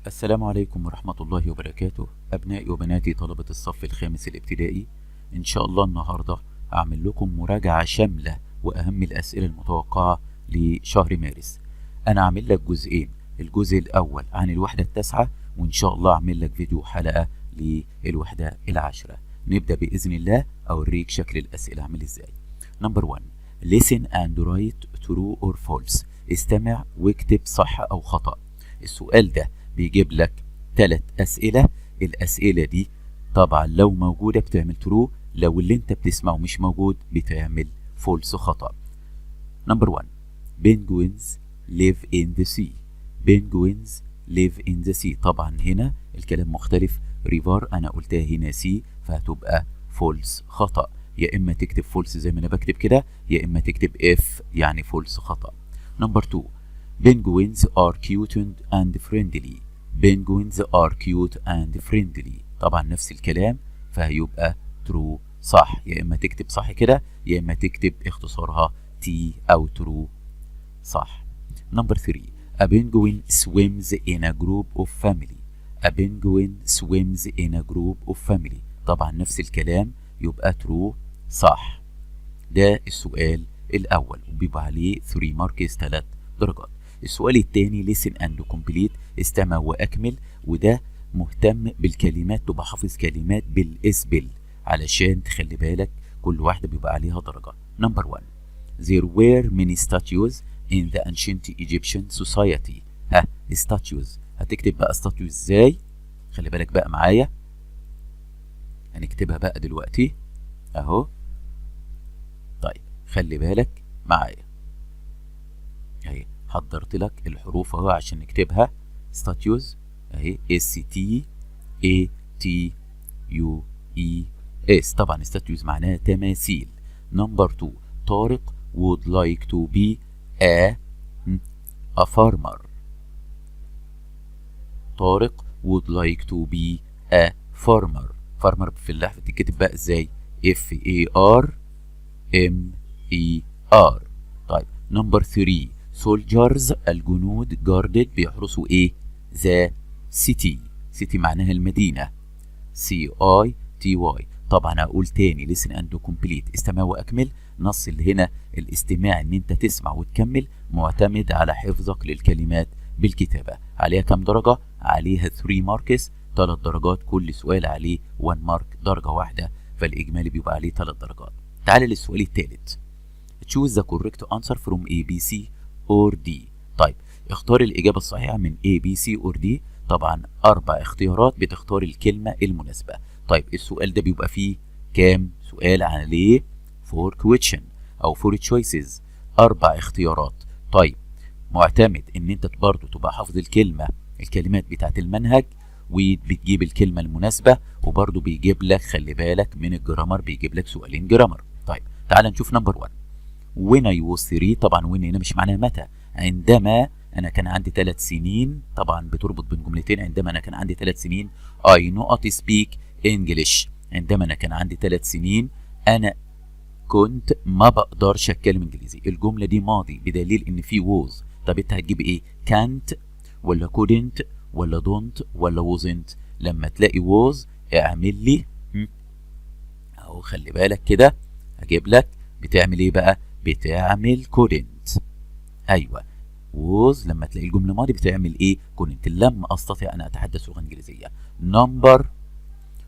السلام عليكم ورحمة الله وبركاته. أبنائي وبناتي طلبة الصف الخامس الابتدائي، إن شاء الله النهاردة أعمل لكم مراجعة شاملة وأهم الأسئلة المتوقعة لشهر مارس. أنا أعمل لك جزئين، الجزء الأول عن الوحدة التاسعة، وإن شاء الله أعمل لك فيديو حلقة للوحدة العاشرة. نبدأ بإذن الله أوريك شكل الأسئلة عامل إزاي. نمبر 1 listen and write true or false. استمع واكتب صح أو خطأ. السؤال ده بيجيب لك 3 أسئلة. الأسئلة دي طبعا لو موجودة بتعمل ترو، لو اللي انت بتسمعه مش موجود بتعمل فولس خطأ. نمبر 1 penguins live in the sea. penguins live in the sea. طبعا هنا الكلام مختلف، ريفار أنا قلتها هنا سي، فهتبقى فولس خطأ. يا إما تكتب فولس زي ما أنا بكتب كده، يا إما تكتب اف يعني فولس خطأ. نمبر 2 penguins are cute and friendly. penguins are cute and friendly. طبعا نفس الكلام، فهيبقى true صح. يا إما تكتب صح كده، يا إما تكتب اختصارها تي أو true صح. نمبر 3 a penguin swims in a group of family. a penguin swims in a group of family. طبعا نفس الكلام، يبقى true صح. ده السؤال الأول وبيبقى عليه 3 ماركس 3 درجات. السؤال الثاني listen and complete. استمع وأكمل، وده مهتم بالكلمات، تبقى حافظ كلمات بالإسبل علشان تخلي بالك كل واحدة بيبقى عليها درجة. نمبر 1 there were many statues in the ancient Egyptian society. ها statues، هتكتب بقى statues ازاي؟ خلي بالك بقى معايا، هنكتبها بقى دلوقتي اهو. طيب خلي بالك معايا اهي، حضرت لك الحروف اهو عشان نكتبها. statues اهي statues. طبعا statues معناها تماثيل. نمبر 2 طارق would like to be a farmer. طارق would like to be a farmer. farmer في اللحظة بتتكتب بقى ازاي؟ FARMER. طيب نمبر 3 soldiers الجنود guarded بيحرسوا ايه؟ the city. city معناها المدينة CITY. طبعا هقول تاني listen and complete. استمع واكمل. نص اللي هنا الاستماع ان انت تسمع وتكمل معتمد على حفظك للكلمات بالكتابة. عليها كم درجة؟ عليها 3 ماركس 3 درجات. كل سؤال عليه 1 مارك درجة واحدة، فالإجمالي بيبقى عليه 3 درجات. تعال للسؤال الثالث choose the correct answer from A B C or D. طيب اختار الإجابة الصحيحة من A B C or D. طبعا 4 اختيارات بتختار الكلمة المناسبة. طيب السؤال ده بيبقى فيه كام سؤال؟ عليه 4 question أو 4 choices، 4 اختيارات. طيب معتمد ان انت برضه تبقى حافظ الكلمات بتاعت المنهج، وبتجيب الكلمة المناسبة، وبرضه بيجيب لك خلي بالك من الجرامر، بيجيب لك سؤالين جرامر. طيب تعال نشوف نمبر 1 when I was 3. طبعا when هنا مش معناها متى، عندما انا كان عندي 3 سنين. طبعا بتربط بين جملتين، عندما انا كان عندي 3 سنين I not speak English. عندما انا كان عندي 3 سنين انا كنت ما بقدرش اتكلم انجليزي. الجملة دي ماضي بدليل ان في was. طب انت هتجيب ايه؟ can't ولا couldn't ولا don't ولا wasn't؟ لما تلاقي was اعمل لي اهو، خلي بالك كده هجيب لك بتعمل ايه بقى؟ بتعمل couldn't. ايوه was لما تلاقي الجمله ماضي بتعمل ايه؟ couldn't. لم استطع ان اتحدث لغه انجليزيه. نمبر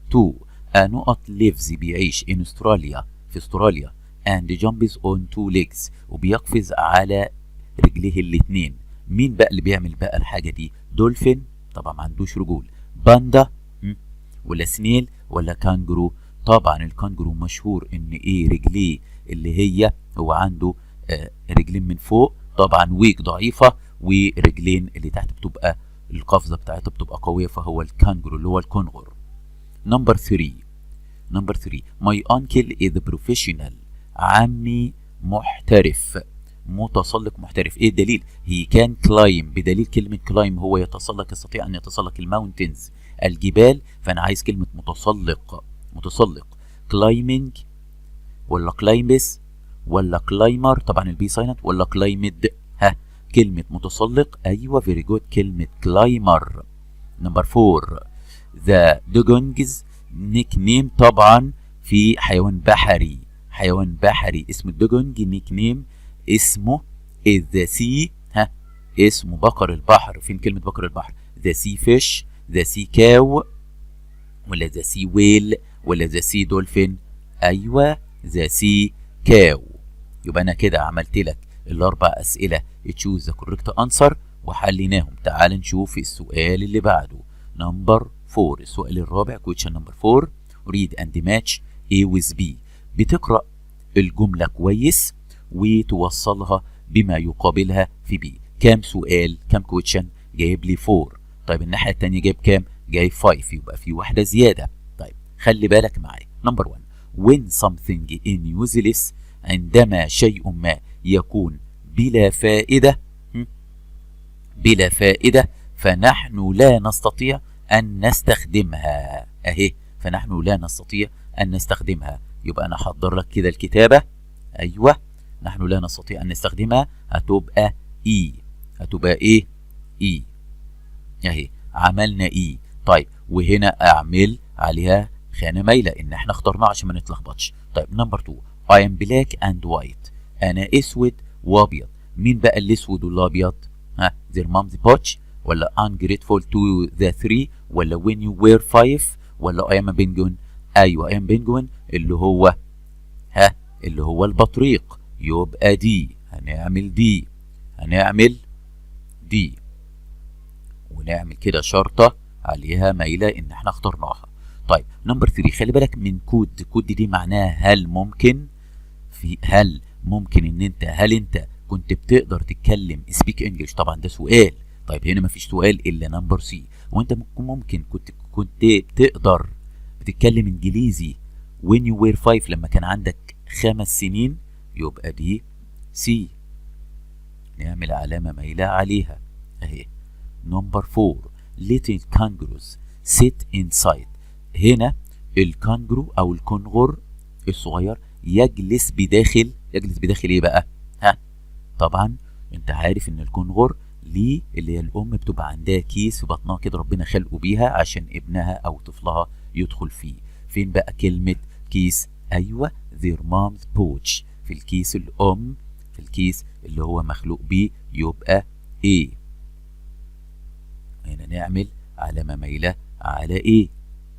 2 نقط lives بيعيش in استراليا، في استراليا and jumps on 2 legs وبيقفز على رجليه الاثنين. مين بقى اللي بيعمل بقى الحاجه دي؟ دولفين طبعا ما عندوش رجول، باندا ولا سنيل ولا كانجرو؟ طبعا الكانجرو مشهور ان ايه رجليه اللي هي هو عنده رجلين من فوق طبعا ويك ضعيفه، ورجلين اللي تحت بتبقى القفزه بتاعتها بتبقى قويه، فهو الكانجرو اللي هو الكنغر. نمبر 3 my uncle is professional. عمي محترف، متسلق محترف. ايه الدليل؟ he can climb. بدليل كلمة climb هو يتسلق، يستطيع ان يتسلق الماونتنز الجبال، فانا عايز كلمة متسلق. climbing ولا climbs ولا climber؟ طبعا البي سايلنت. ولا climbed؟ ها كلمة متسلق. ايوه فيري جود، كلمة climber. نمبر 4 ذا دوجونجز نيك نيم، طبعا في حيوان بحري، حيوان بحري اسمه الدوجونج، نيك نيم اسمه ذا سي، ها اسمه بقر البحر. فين كلمة بقر البحر؟ ذا سي فيش، ذا سي كاو، ولا ذا سي ويل، ولا ذا سي دولفين؟ ايوه ذا سي كاو. يبقى انا كده عملت لك الاربع اسئله تشوز ذا كوريكت انسر وحليناهم. تعال نشوف السؤال اللي بعده نمبر 4. السؤال الرابع كويشن نمبر 4 read and match A with B. بتقرا الجمله كويس وتوصلها بما يقابلها في B. كام سؤال؟ كام كويشن؟ جايب لي 4. طيب الناحيه الثانيه جايب كام؟ جايب 5، يبقى في واحده زياده. طيب خلي بالك معايا. نمبر 1 when something is useless، عندما شيء ما يكون بلا فائدة، بلا فائدة، فنحن لا نستطيع أن نستخدمها. أهي فنحن لا نستطيع أن نستخدمها. يبقى أنا أحضر لك كده الكتابة. أيوة نحن لا نستطيع أن نستخدمها، هتبقى إي، هتبقى إيه؟ إي. أهي عملنا إي. طيب وهنا أعمل عليها خانة مايلة إن إحنا اخترناها عشان ما نتلخبطش. طيب نمبر 2 I am black and white، أنا أسود وأبيض. مين بقى الأسود والأبيض؟ ها their mom's potch، ولا ungrateful to the 3، ولا when you were 5، ولا I am a penguin؟ أيوه I am penguin اللي هو اللي هو البطريق. يبقى دي، هنعمل دي، هنعمل دي، ونعمل كده شرطة عليها مايلة إن إحنا اخترناها. طيب نمبر 3 خلي بالك من كود. كود دي معناها هل ممكن، في هل ممكن ان انت، هل انت كنت بتقدر تتكلم سبيك انجلش؟ طبعا ده سؤال. طيب هنا مفيش سؤال الا نمبر سي. وانت ممكن كنت بتقدر بتتكلم انجليزي when you were 5 لما كان عندك 5 سنين؟ يبقى دي سي، نعمل علامة مايلة عليها اهي. نمبر 4 little kangaroos sit inside، هنا الكانجرو او الكنغر الصغير يجلس بداخل، يجلس بداخل ايه بقى؟ طبعا انت عارف ان الكنغر ليه اللي هي الام بتبقى عندها كيس في بطنها كده ربنا خلقه بيها عشان ابنها او طفلها يدخل فيه. فين بقى كلمة كيس؟ ايوه their mom's pouch، في الكيس الام، في الكيس اللي هو مخلوق بيه، يبقى ايه. هنا نعمل علامة مايلة على ايه.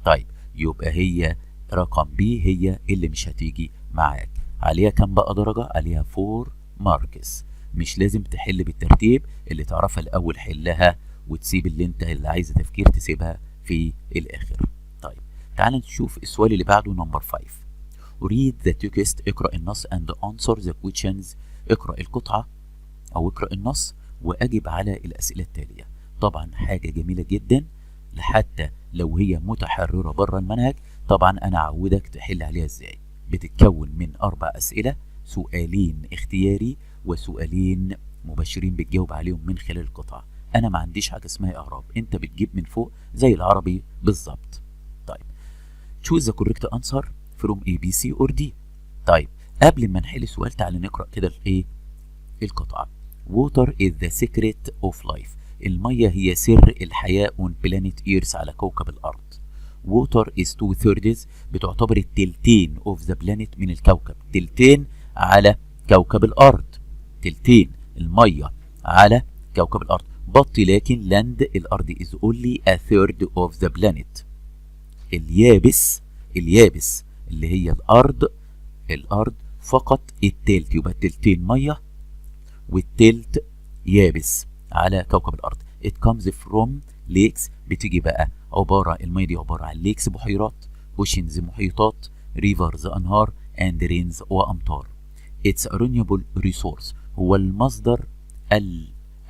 طيب يبقى هي رقم بي هي اللي مش هتيجي معاك. عليها كام بقى درجة؟ عليها 4 ماركس. مش لازم تحل بالترتيب، اللي تعرفها الأول حلها وتسيب اللي انت اللي عايزة تفكير تسيبها في الآخر. طيب تعال نشوف السؤال اللي بعده نمبر 5 read the text، اقرأ النص and answer the questions، اقرأ القطعة أو اقرأ النص وأجب على الأسئلة التالية. طبعا حاجة جميلة جدا، حتى لو هي متحررة بره المنهج طبعا أنا أعودك تحل عليها إزاي. بتتكون من 4 أسئلة، سؤالين اختياري وسؤالين مباشرين بتجاوب عليهم من خلال القطعة. أنا ما عنديش حاجة اسمها إعراب، أنت بتجيب من فوق زي العربي بالظبط. طيب choose the correct answer from A B C or D. طيب قبل ما نحل السؤال تعال نقرأ كده الإيه القطعة. Water is the secret of life، المية هي سر الحياة on planet Earth، على كوكب الأرض. Water is 2/3، بتعتبر التلتين of the planet من الكوكب، تلتين على كوكب الأرض، تلتين المية على كوكب الأرض. بط لكن land الأرض is only a third of the planet. اليابس، اليابس اللي هي الأرض، الأرض فقط التلت، يبقى التلتين مية والتلت يابس على كوكب الأرض. It comes from lakes، بتيجي بقى عبارة، المية دي عبارة عن lakes بحيرات، oceans محيطات، rivers أنهار، and rains وأمطار. It's a renewable resource، هو المصدر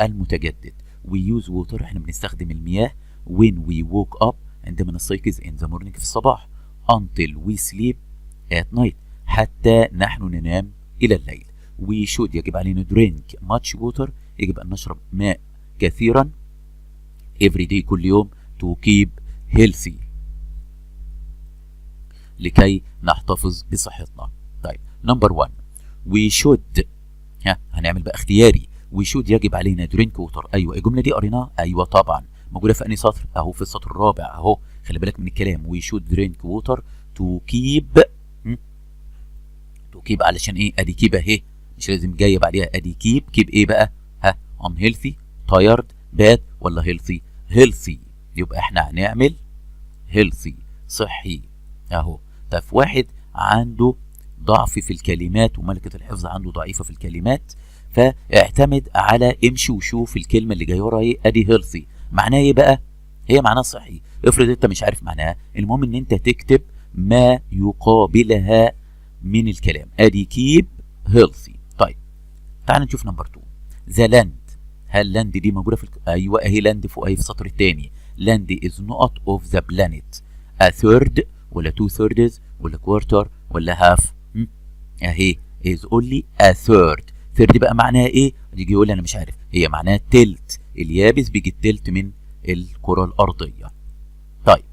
المتجدد. We use water، احنا بنستخدم المياه when we woke up، عندما نستيقظ in the morning في الصباح، until we sleep at night، حتى نحن ننام إلى الليل. We should يجب علينا drink much water، يجب أن نشرب ماء كثيرا every day كل يوم to keep healthy، لكي نحتفظ بصحتنا. طيب نمبر 1 we should، هنعمل بقى اختياري. we should يجب علينا drink water، أيوة الجملة دي قريناها، أيوة طبعا موجوده في انهي سطر؟ اهو في السطر الرابع اهو. خلي بالك من الكلام. وي شود درينك ووتر تو كيب. تو كيب علشان ايه؟ ادي كيب اهي، مش لازم جايه بعديها. ادي كيب. كيب ايه بقى؟ ها، unhealthy tired bad ولا healthy؟ healthy. يبقى احنا هنعمل healthy صحي اهو. طب واحد عنده ضعف في الكلمات وملكة الحفظ عنده ضعيفة في الكلمات، فاعتمد على امشي وشوف الكلمة اللي جايه وراها ايه. ادي healthy معناها ايه بقى؟ هي معناها صحي. افرض انت مش عارف معناها، المهم ان انت تكتب ما يقابلها من الكلام. ادي keep healthy. طيب تعال نشوف نمبر 2. ذا لاند. هل لاند دي موجودة في ايوه اهي لاند فوق اهي في السطر الثاني. لاند is not of the planet. a third ولا 2/3 ولا quarter ولا half؟ اهي is only a third. third بقى معناها ايه؟ يجي يقول لي انا مش عارف. هي معناها تلت. اليابس بيجي التلت من الكرة الأرضية. طيب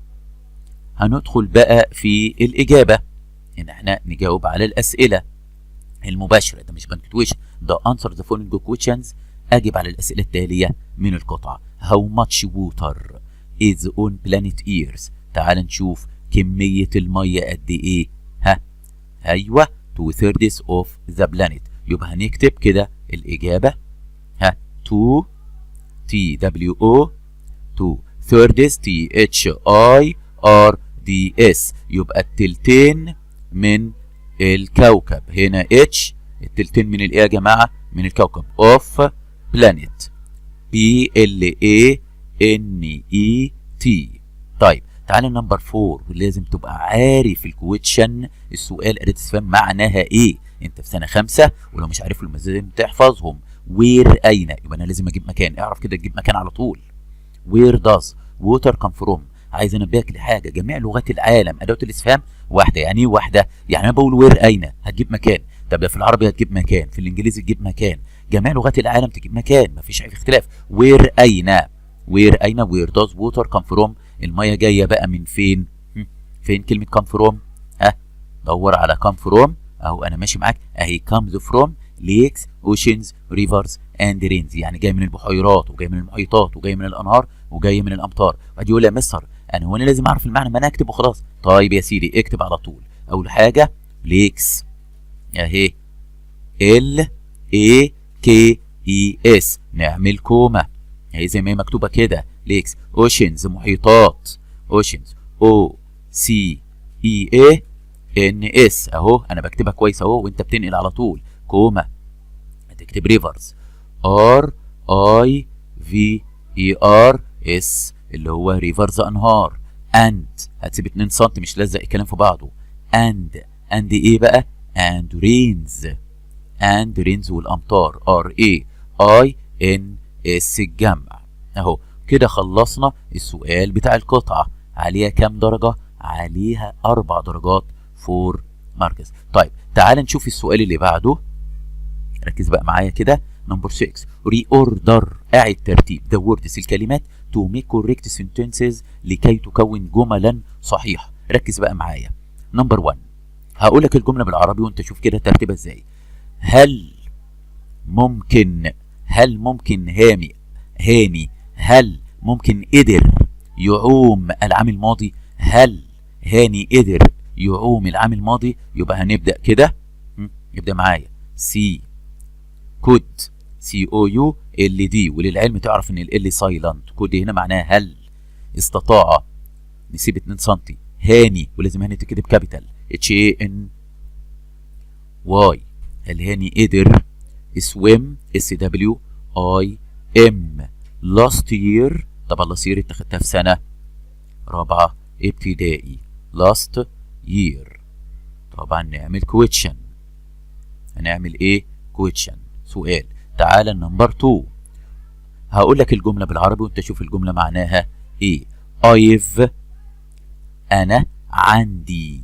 هندخل بقى في الإجابة، إن احنا نجاوب على الأسئلة المباشرة. ده مش بنكتويشن، ده answer the following questions. أجب على الأسئلة التالية من القطعة. How much water is on planet Earth؟ تعال نشوف كمية المية قد إيه. ها أيوه 2/3 of the planet. يبقى هنكتب كده الإجابة. ها 2 TWO 2/3 THIRDS. يبقى التلتين من الكوكب. هنا H التلتين من الايه يا جماعه؟ من الكوكب. اوف بلانيت PLANET. طيب تعالى نمبر 4. لازم تبقى عارف الكويتشن السؤال اداه استفهام معناها ايه. انت في سنه 5 ولو مش عارفهم لازم تحفظهم. وير اين؟ يبقى انا لازم اجيب مكان. اعرف كده تجيب مكان على طول. وير داز ووتر كام فروم؟ عايز انبهك لحاجه، جميع لغات العالم اداه الاستفهام واحده. يعني ايه واحده؟ يعني انا بقول وير اين هتجيب مكان. طب في العربي هتجيب مكان، في الانجليزي تجيب مكان، جميع لغات العالم تجيب مكان، مفيش اي اختلاف. وير اين؟ وير اين؟ وير داز ووتر كام فروم؟ الميه جايه بقى من فين؟ فين كلمه كام فروم؟ دور على كام فروم اهو. انا ماشي معاك اهي. كامز فروم ليكس اوشنز ريفرز اند رينز. يعني جاي من البحيرات وجاي من المحيطات وجاي من الانهار وجاي من الامطار. واحد يقول لي يا مستر انا هو انا لازم اعرف المعنى؟ ما انا اكتب وخلاص. طيب يا سيدي اكتب على طول. اول حاجه ليكس اهي LAKES نعمل كوما اهي زي ما هي مكتوبه كده. ليكس. اوشنز محيطات. اوشنز OCEANS اهو. انا بكتبها كويس اهو وانت بتنقل على طول. كوما. هتكتب ريفرز RIVERS اللي هو ريفرز انهار. اند هتسيب 2 سم مش لزق الكلام في بعضه. اند ايه بقى؟ اند رينز. اند رينز والامطار RAINS الجمع اهو. كده خلصنا السؤال بتاع القطعه. عليها كام درجه؟ عليها 4 درجات 4 ماركس. طيب تعال نشوف السؤال اللي بعده. ركز بقى معايا كده. نمبر 6. ري اوردر. اعد ترتيب the words الكلمات to make correct sentences لكي تكون جملا صحيحه. ركز بقى معايا. نمبر 1 هقول لك الجمله بالعربي وانت شوف كده ترتيبها ازاي. هل ممكن هاني هل ممكن قدر يعوم العام الماضي؟ هل هاني قدر يعوم العام الماضي؟ يبقى هنبدا كده. ابدا معايا. سي كود COULD. وللعلم تعرف ان ال سايلنت. كود هنا معناها هل. استطاع نسيب 2 سم. هاني ولازم هاني تكتب كابيتال HANY. هل هاني قدر swim SWIM last year؟ طبعا last year انت خدتها في سنه 4 ابتدائي. last year. طبعا نعمل question. هنعمل ايه؟ question سؤال. تعالى النمبر 2 هقول لك الجمله بالعربي وانت شوف الجمله معناها ايه. انا عندي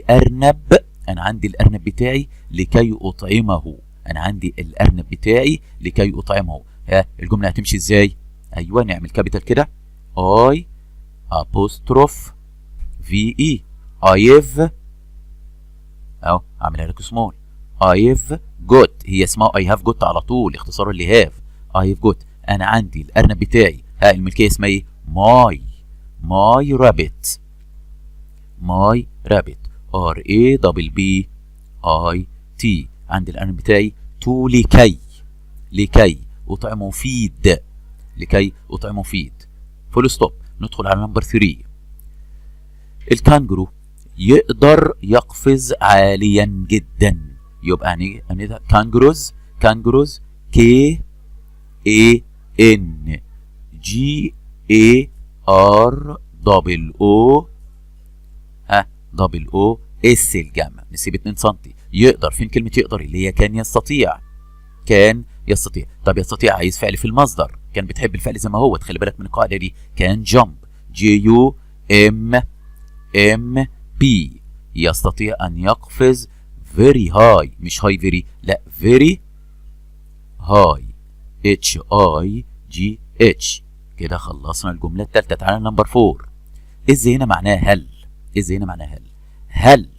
ارنب. انا عندي الارنب بتاعي لكي اطعمه. انا عندي الارنب بتاعي لكي اطعمه. الجمله هتمشي ازاي؟ ايوه نعمل كابيتال كده. I apostrophe VE. I've اهو اعملها لك سمول. I've got. هي اسمها I have got على طول اختصار اللي have. I've got. انا عندي الارنب بتاعي ها الملكية اسمها ايه؟ ماي رابت. ماي رابت. RABBIT. عند الأرن بتاعي تو لكي أطعم مفيد. لكي أطعم مفيد. فول ستوب. ندخل على نمبر 3. الكانجرو يقدر يقفز عاليا جدا. يبقى يعني ده كانجروز KANGAROO OOS الجمع. نسيب 2 سم. يقدر. فين كلمة يقدر؟ اللي هي كان يستطيع. طب يستطيع عايز فعل في المصدر. كان بتحب الفعل زي ما هو. تخلي بالك من القاعدة دي. كان جامب JUMP. يستطيع أن يقفز very high. مش high very، لا very high HIGH. كده خلصنا الجملة الثالثة. تعالى نمبر 4. إز هنا معناها هل. هل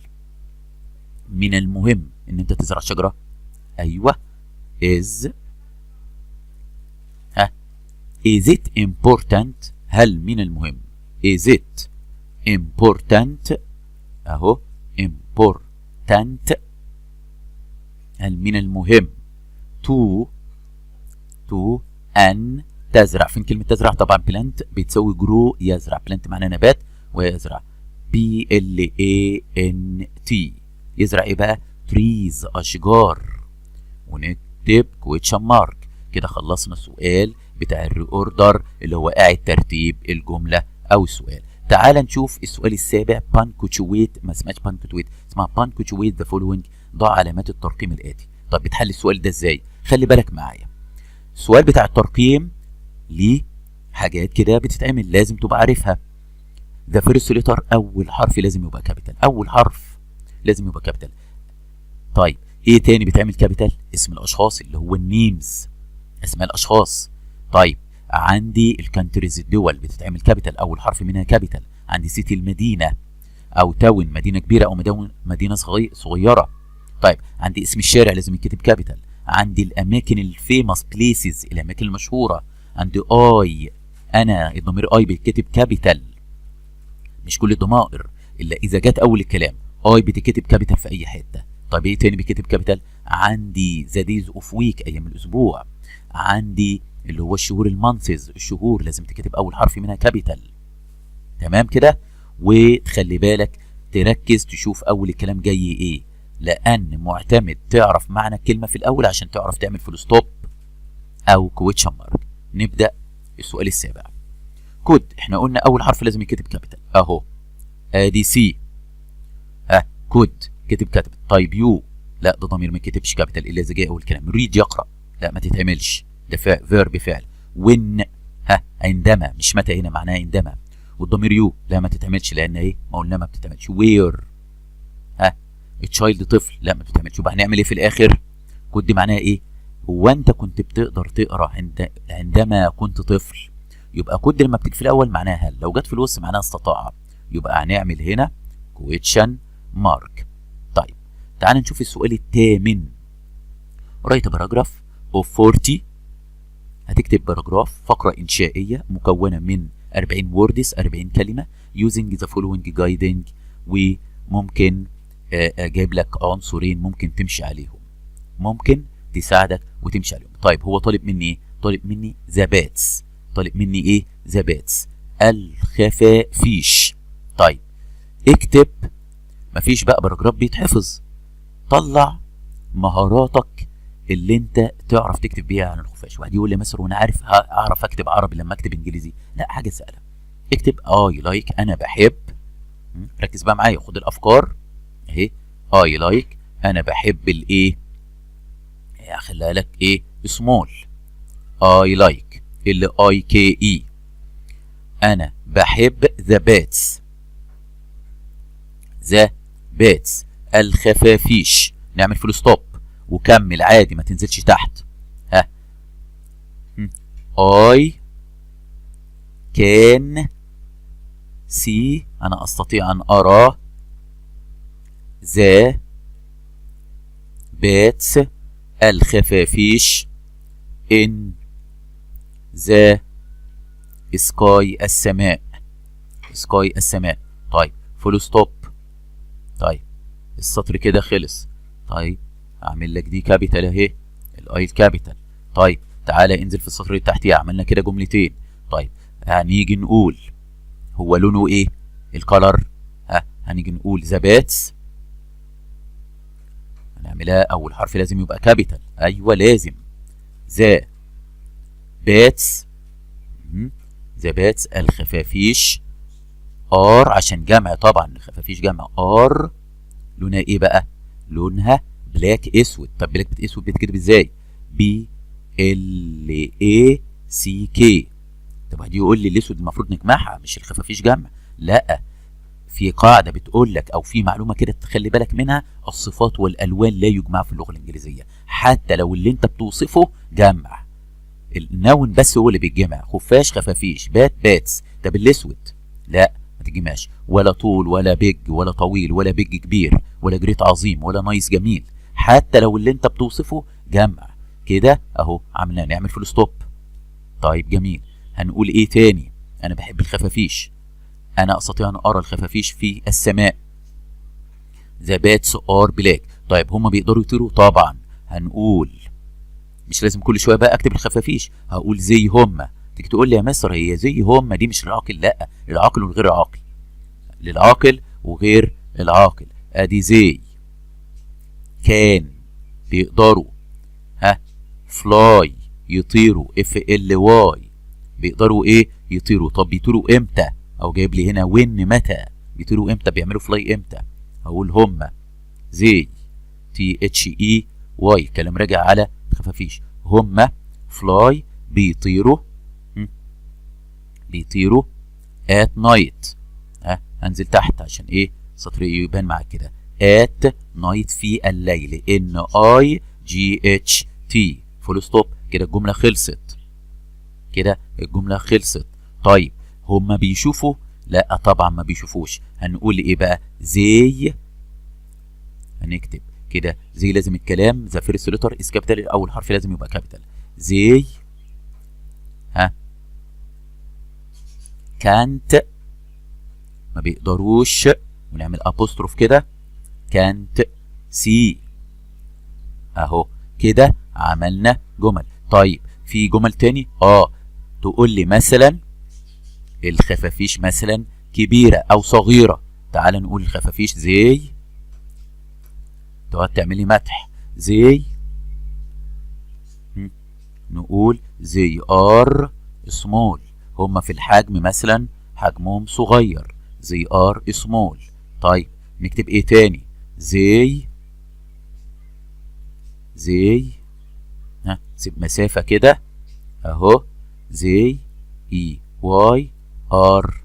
من المهم إن أنت تزرع شجرة؟ أيوه. Is it important؟ هل من المهم. Is it important؟ أهو important. هل من المهم to أن تزرع. فين كلمة تزرع؟ طبعا plant بتسوي grow يزرع. plant معناه نبات ويزرع PLANT. يزرع ايه بقى؟ trees أشجار. ونكتب question mark. كده خلصنا السؤال بتاع الريوردر اللي هو قاعد ترتيب الجملة أو السؤال. تعال نشوف السؤال السابع. punctuate. ما اسمهاش punctuate، اسمها punctuate the following. ضع علامات الترقيم الآتي. طب بتحل السؤال ده ازاي؟ خلي بالك معايا. السؤال بتاع الترقيم ليه حاجات كده بتتعمل لازم تبقى عارفها. ذا فيرست ليتر، أول حرف لازم يبقى كابيتال. أول حرف لازم يبقى كابيتال. طيب إيه تاني بيتعمل كابيتال؟ اسم الأشخاص اللي هو النيمز، أسماء الأشخاص. طيب عندي الكانتريز الدول بتتعمل كابيتال، أول حرف منها كابيتال. عندي سيتي المدينة أو تاون، مدينة كبيرة أو مدينة صغيرة. طيب عندي اسم الشارع لازم يتكتب كابيتال. عندي الأماكن الفيموس بليسز، الأماكن المشهورة. عندي أي، أنا الضمير أي بيتكتب كابيتال. مش كل الضمائر إلا إذا جت أول الكلام. أي بتتكتب كابيتال في أي حتة. طيب إيه تاني بيتكتب كابيتال؟ عندي ذا ديز أوف ويك، أيام الأسبوع. عندي اللي هو الشهور المانثز، الشهور لازم تكتب أول حرف منها كابيتال. تمام كده؟ وتخلي بالك تركز تشوف أول الكلام جاي إيه، لأن معتمد تعرف معنى الكلمة في الأول عشان تعرف تعمل فول ستوب أو كويتشن مارك. نبدأ السؤال السابع. كود، احنا قلنا أول حرف لازم يكتب كابيتال أهو. أدي سي. كود كتب كابيتال. طيب يو، لا ده ضمير ما يكتبش كابيتال إلا إذا جاء أول كلام. ريد يقرأ، لا ما تتعملش، ده فيرب فعل. وين، عندما، مش متى، هنا معناها عندما. والضمير يو لا ما تتعملش لأن إيه؟ ما قلنا ما بتتعملش. وير، تشايلد طفل، لا ما بتتعملش. يبقى هنعمل إيه في الآخر؟ كود دي معناها إيه؟ هو أنت كنت بتقدر تقرأ عندما كنت طفل؟ يبقى كود لما بتيجي في الأول معناها هل، لو جت في الوسط معناها استطاع. يبقى هنعمل هنا كويتشن مارك. طيب تعال نشوف السؤال الثامن. write a paragraph of 40. هتكتب باراجراف، فقرة إنشائية مكونة من 40 words، 40 كلمة using the following guiding. وممكن أجيب لك عنصرين ممكن تمشي عليهم، ممكن تساعدك وتمشي عليهم. طيب هو طالب مني إيه؟ طالب مني the bats. طالب مني إيه؟ the bats، الخفافيش. طيب اكتب، مفيش بقى باراجراف بيتحفظ، طلع مهاراتك اللي انت تعرف تكتب بيها عن الخفاش. واحد يقول لي مثلا وانا عارف اعرف اكتب عربي لما اكتب انجليزي، لا حاجه سهله. اكتب اي لايك، انا بحب. ركز بقى معايا، خد الافكار اهي. اي لايك، انا بحب الايه، خليها لك ايه، سمول. اي لايك اللي اي كي اي. انا بحب ذا باتس، ذا باتس الخفافيش. نعمل فول ستوب وكمل عادي ما تنزلش تحت. I can see، أنا أستطيع أن أرى the bats الخفافيش in the سكاي السماء، سكاي السماء. طيب فول ستوب. طيب السطر كده خلص. طيب اعمل لك دي كابيتال اهي، الاي الكابيتال. طيب تعالى انزل في السطر اللي تحتيه، عملنا كده جملتين. طيب هنيجي نقول هو لونه ايه الكالر؟ هنيجي نقول ذا باتس، هنعملها اول حرف لازم يبقى كابيتال، ايوه لازم. ذا باتس، ذا باتس الخفافيش ار عشان جمع طبعا، الخفافيش جمع. ار لونها ايه بقى؟ لونها بلاك اسود. طب بلاك اسود بيتكتب ازاي؟ بي ال اي سي كي. طب هدي يقول لي الاسود المفروض نجمعها مش الخفافيش جمع، لا. في قاعده بتقول لك او في معلومه كده تخلي بالك منها، الصفات والالوان لا يجمع في اللغه الانجليزيه، حتى لو اللي انت بتوصفه جمع. النون بس هو اللي بيتجمع، خفاش خفافيش، بات باتس. طب الاسود لا ما تجمعش، ولا طول ولا بيج ولا طويل ولا بيج كبير ولا جريت عظيم ولا نايس جميل، حتى لو اللي انت بتوصفه جمع. كده اهو عملنا نعمل فول ستوب. طيب جميل. هنقول ايه تاني؟ انا بحب الخفافيش، انا استطيع ان ارى الخفافيش في السماء. ذا باتس ار بلاك. طيب هما بيقدروا يطيروا؟ طبعا. هنقول مش لازم كل شويه بقى اكتب الخفافيش، هقول زي هما. تيجي تقول لي يا مصر هي زي هما دي مش العاقل، لا، العاقل والغير العاقل، للعاقل وغير العاقل. ادي زي كان بيقدروا، فلاي يطيروا، اف ال واي بيقدروا ايه؟ يطيروا. طب بيطيروا امتى؟ او جايب لي هنا وين متى، بيطيروا امتى، بيعملوا فلاي امتى؟ هقول هما زي تي اتش اي واي، كلام راجع على خفافيش. هما فلاي بيطيروا، بيطيروا ات نايت. هنزل تحت عشان ايه سطر يبان معاك كده. ات نايت في الليل، ان اي جي اتش تي، فول ستوب. كده الجمله خلصت، كده الجمله خلصت. طيب هما بيشوفوا؟ لا طبعا ما بيشوفوش. هنقول ايه بقى؟ زي، هنكتب كده زي لازم الكلام ذا فيرست لتر از كابيتال، اول حرف لازم يبقى كابيتال. زي كانت، ما بيقدروش، ونعمل ابوستروف كده، كانت سي. اهو كده عملنا جمل. طيب في جمل تاني تقول لي مثلا الخفافيش مثلا كبيره او صغيره. تعال نقول الخفافيش زي، تقعد تعملي مدح زي، نقول زي ار سمول، هما في الحجم مثلا حجمهم صغير، زي ار سمول. طيب نكتب ايه تاني؟ زي سيب مسافة كده اهو، زي اي واي ار.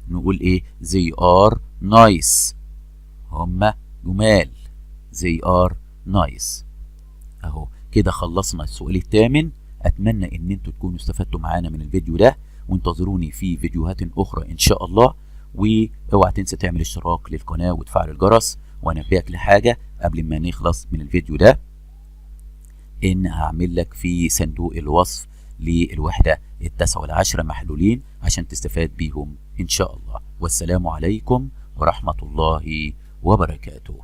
نقول ايه؟ زي ار نايس، هما جمال، زي ار نايس. اهو كده خلصنا السؤال الثامن. اتمنى ان انتوا تكونوا استفدتوا معانا من الفيديو ده، وانتظروني في فيديوهات اخرى ان شاء الله. واوعى تنسى تعمل اشتراك للقناة وتفعل الجرس. وانبهك لحاجة قبل ما نخلص من الفيديو ده، ان هعمل لك في صندوق الوصف للوحدة 9 و10 محلولين عشان تستفاد بيهم ان شاء الله. والسلام عليكم ورحمة الله وبركاته.